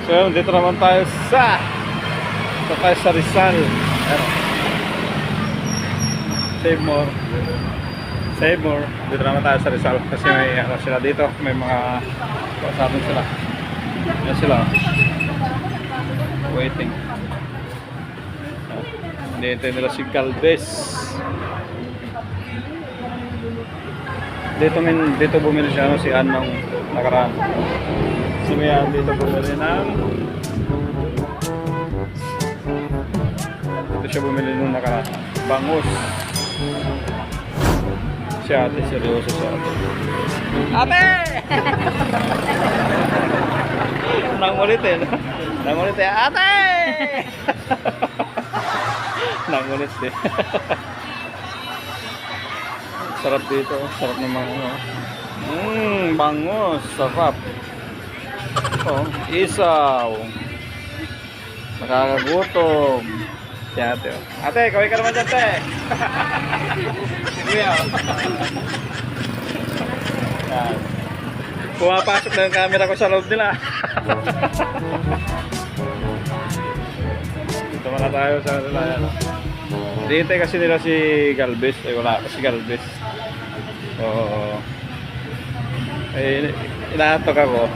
So yun, dito naman tayo sa Rizal. Ayan. Save more. Save more. Dito naman tayo sa Rizal kasi may ano sila dito, may mga kausapin sila. Ayan sila. Waiting. Hinihintay nila si Galvez. Dito bumili siya si Ann nung nakaraan. Si Mia dito bumili ng dito siya bumili nung nakaraan. Bangus. Si ate, seryoso si ate. Ate! Nangulit eh. Nangulit eh. Ate! Nangulit eh. Sarap dito. Sarap ng mga ano. Bangus. Sarap. Oh, isaw. Nakakagutom. Si ate. Ate, kawin ka naman dyan, te. Kuya. Yan. Pumapasok na yung camera ko sa loob nila. Dito muna tayo sa nila. Dito kasi nila si Galvez. Ay wala kasi Galvez. Oo. Eh, inaantok ako.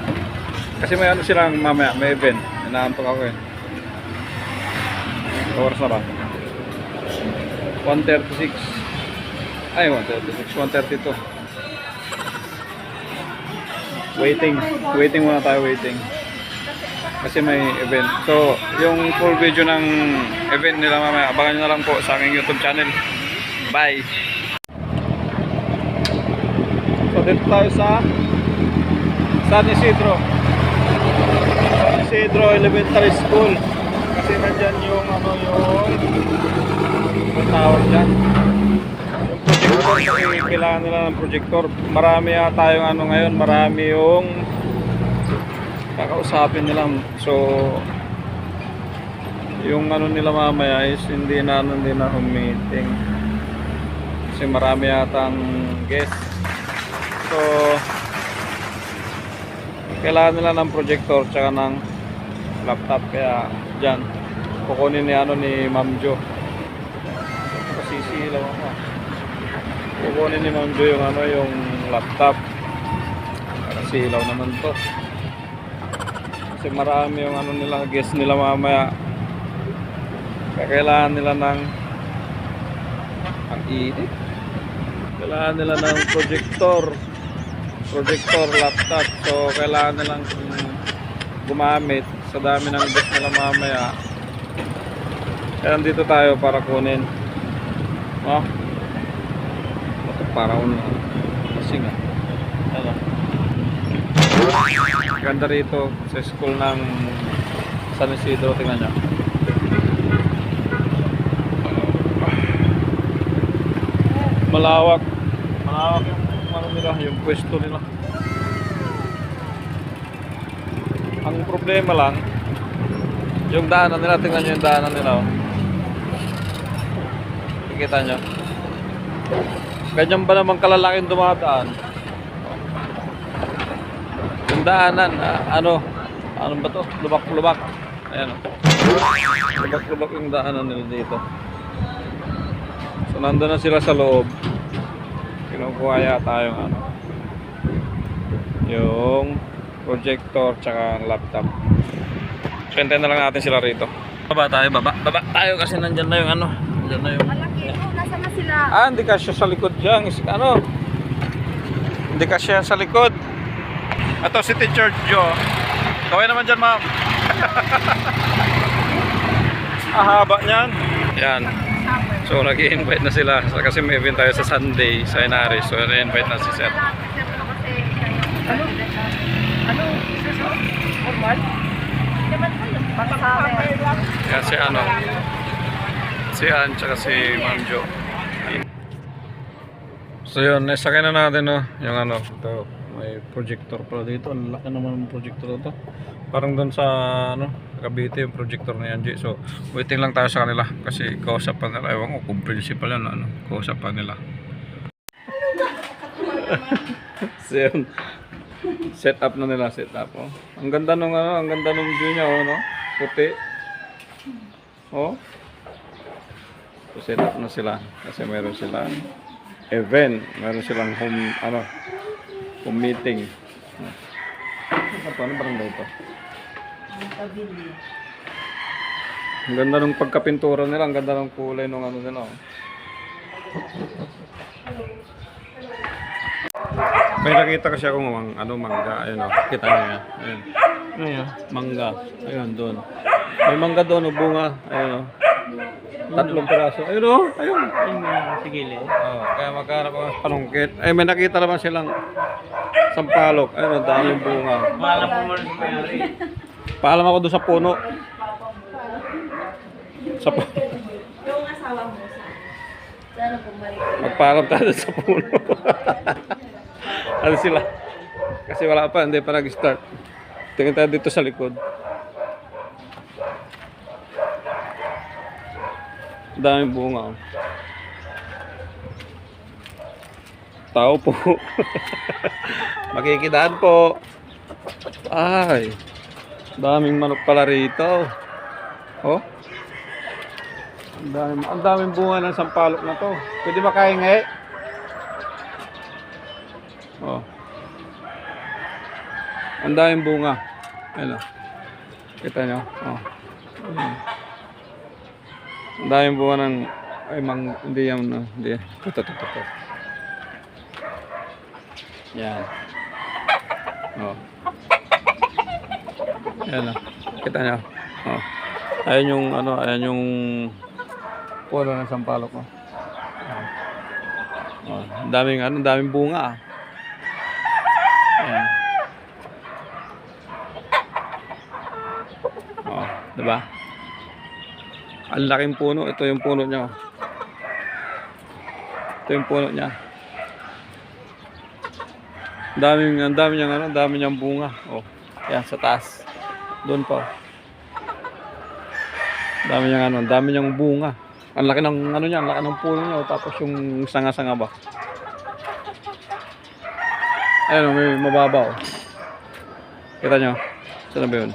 Kasi may ano silang mamaya, may event. Inaantok ako eh. Oras na ba? 1:36. Ay, 1:36. 1:32. Waiting muna tayo, waiting. Kasi may event. So, yung full video ng event nila mamaya, abangan nyo na lang po sa aking YouTube channel. Bye! So, dito tayo sa San Isidro. San Isidro Elementary School. Kasi nandyan yung ano yung tower dyan. Yung projector, kasi kailangan nila ng projector. Marami yata yung ano ngayon, marami yung kakausapin nila. So yung ano nila mamaya is hindi na meeting. Kasi marami yata ang guest. So kailangan nila ng projector tsaka ng laptop, kaya dyan kukunin ni Ma'am Jo. Sisilaw ako. Kukunin ni Ma'am Jo yung yung laptop. Kasi ilaw naman to. Kasi marami yung nila, guest nila mamaya. Kaya kailangan nila ng ang init. Kailangan nila ng projector, laptop. So kailangan nilang gumamit sa dami ng guest nila mamaya. Kaya nandito tayo para kunin. Oh. Para kasi nga. Ano? Ganda rito sa school ng San Isidro, tingnan niyo. Malawak yung ano nila, yung pwesto nila. Ang problema lang yung daanan nila, tingnan nyo yung daanan nila. Oh. Kita nyo. Ganyan ba naman kalalaking dumadaan? Yung daanan, ano ba to? Lubak-lubak. Ayan o. Lubak-lubak yung daanan nila dito. So nandun na sila sa loob. Kinukuha yata yung yung projector tsaka laptop. So hintayin na lang natin sila rito. Baba tayo kasi nandyan na yung nandyan na yung malaki. Nasa na sila? hindi kasya sa likod dyan. Hindi kasya sa likod. Ito si Teacher Jo. Kaway naman dyan, ma'am. Haba niyan. Yan. So nag-i-invite na sila kasi may event tayo sa Sunday sa Inaris. So na-invite na si Sir. Normal? Yan si Ann tsaka si Ma'am Jo. So yun, nasakay na natin yung ito, may projector pala dito. Ang laki naman ng projector ito. Parang doon sa Cavite yung projector ni Angie. So waiting lang tayo sa kanila kasi kausap pa nila. Ewan ko kung principal yan, kausap pa nila. So yun, Set up na nila, set up. Oh. Ang ganda nung ano, ang ganda nung view niya, oh, no? Puti. Oh. So, set up na sila kasi meron silang event, meron silang home ano, home meeting. Ano barangay ito? Ang ganda ng pagkapintura nila, ang ganda ng kulay ng ano nila. Oh. May nakita kasi akong mangga, ayun oh, kita niyo. Ayun. Ayun, mangga. Ayun doon. May mangga doon, oh, bunga. Ayun oh. 3 piraso. Ayun oh, ayun. Sige, le. Oh, kaya maghanap ako ng panungkit. Ay, may nakita naman silang sampalok. Ayun, daming bunga. Maalam po mo rin mayari. Paalam ako doon sa puno. Sa puno. Yung asawa mo sana bumalik. Magpaalam tayo sa puno. Ano sila? Kasi wala pa, hindi pa nag-start. Tingin tayo dito sa likod. Daming bunga. Oh. Tao po. Makikidaan po. Ay. Daming manok pala rito. Oh. Ang daming bunga ng sampalok na to. Pwede ba kahingi? Oh. Ang daming bunga. Ayun oh. Kita nyo? Oh. Ang daming bunga ng hindi yan no. Hindi. Ito. Yan. Oh. Ayan o. Kita nyo. Oh. Ayan yung ayan yung puno ng sampalok ko. Oh. Daming bunga. Ayan. Oh, diba? Ang laking puno. Ito yung puno niya. Oh. Ito yung puno niya. Ang dami niyang bunga. Oh. Ayan sa taas. Doon pa. Dami niyang bunga. Ang laki ng niya, ang laki ng puno niya, tapos yung sanga-sanga ba. Ayun, may mababaw. Kita niyo? Saan ba 'yun?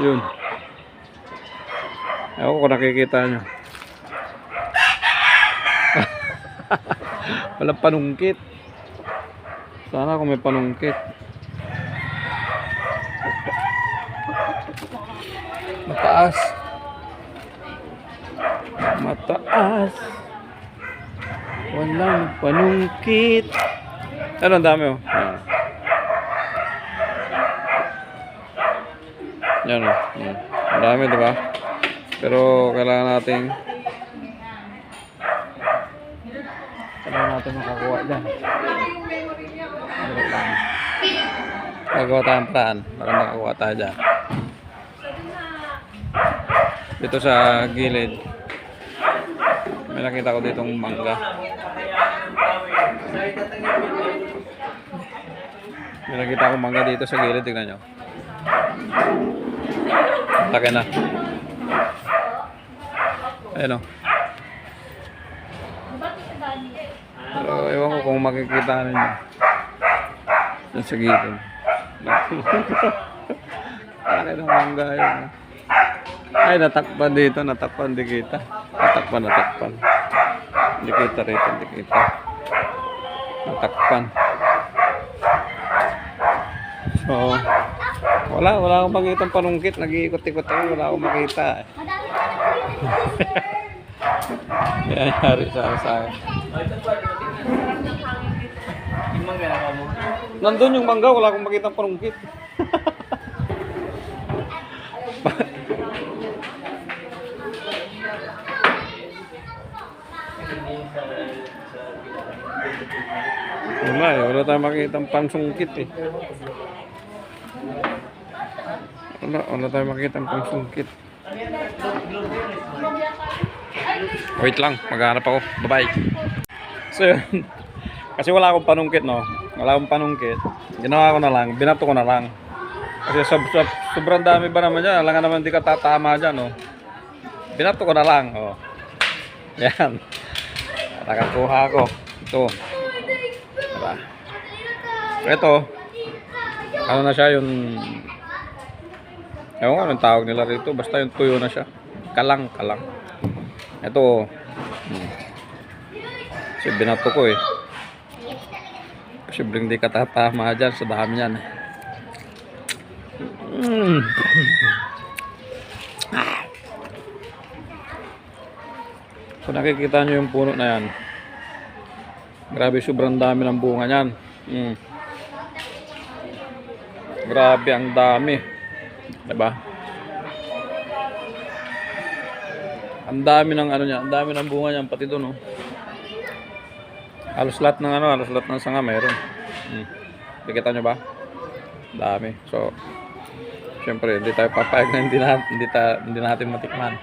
Yun. Ewan ko kung nakikita niyo. Walang panungkit. Sana kung may panungkit. Mataas. Walang panungkit. Ano, ang dami oh. Yan oh. Ang dami, diba? Pero kailangan natin makakuha dyan. Magawa tayong plan para makakuha tayo dyan. Dito sa gilid may nakita ko ditong mangga. May nakita ko mangga dito sa gilid. Tignan nyo. Laki na. Ayan o. Pero ewan ko kung makikita ninyo. Yan sa gilid. Laki ng mangga yun. Ay, natakpan dito. Natakpan, di kita. Natakpan. Hindi kita rito, hindi kita. Natakpan. So, wala akong makitang panungkit. Nag-iikot-ikot ako, wala akong makita. Yan, yari sa akin. Yung mangga na mo. Nandun yung mangga, wala akong makitang panungkit. Wala tayong makitang pansungkit eh. Wala tayong makitang pansungkit. Wait lang, maghanap ako. Bye-bye. So yun. Kasi wala akong panungkit, no? Wala akong panungkit. Ginawa ko na lang, binato ko na lang. Kasi sobrang dami ba naman dyan? Alam nga naman di ka tatama dyan, no? Binato ko na lang, oh. Yan. Nakakuha ko. Ito. Diba? Ito, ano na siya yung, ewan ko anong tawag nila rito, basta yung tuyo na siya. Kalang. Ito, kasi binato ko eh. Kasi hindi ka tatama dyan sa dami yan. Kung nakikita nyo yung puno na yan, grabe, sobrang dami ng bunga niyan. Grabe, ang dami. Diba? Ang dami ng ano niya, ang dami ng bunga niyan pati doon, oh. Halos lahat ng sanga meron. Nakikita nyo ba? Dami. So, syempre, hindi tayo papayag na hindi natin matikman.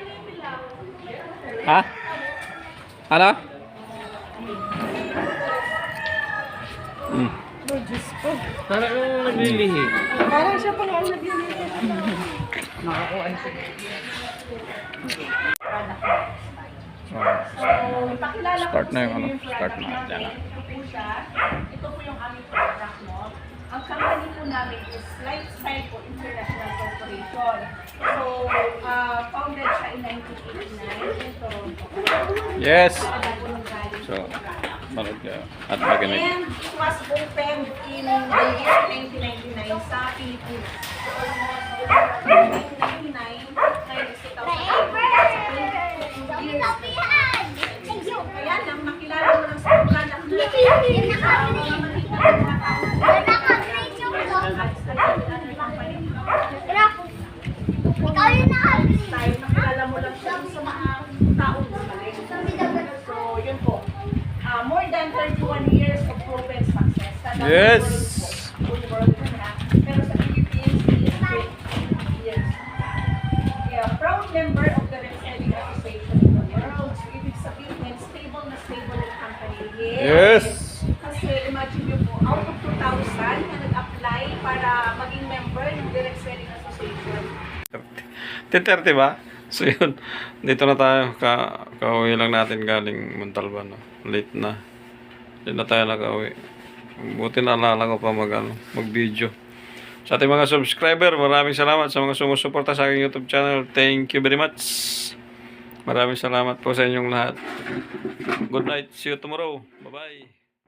Ha? Ano? Oh, Diyos ko. Parang nung naglilihi. Parang siya pa nga ang naglilitis. Nakakuha siya. Pakilala ko Start po na sa yung ano, inyo start na. product namin. Ito po siya. Ito po yung aming product, no? Ang company po namin is Lifestyle po International Corporation. So, founded siya in 1989 in Toronto. Yes! Kada po nung galing. So, manood ka. At makinig. And it was opened in the year 1999 sa Pilipinas. So, almost 1999, ngayon is 2022 years. Kaya lang, makilala mo lang sa product na makilala mo lang siya sa mga taong gumaling. So, yun po. More than 31 years of proven success. Yes! Pero sa Philippines, is 20 years. Yeah, proud member of the Reselling Association of the World. So, ibig sabihin, stable na stable yung company. Yes! Kasi imagine nyo po, out of 2,000 na nag-apply para maging member ng Direct Selling Association. 10:30 ba? So yun, dito na tayo. Kauwi lang natin galing Montalban. No? Late na. Hindi na tayo nakauwi. Buti na alala ko pa mag-video. Sa ating mga subscriber, maraming salamat sa mga sumusuporta sa aking YouTube channel. Thank you very much. Maraming salamat po sa inyong lahat. Good night. See you tomorrow. Bye-bye.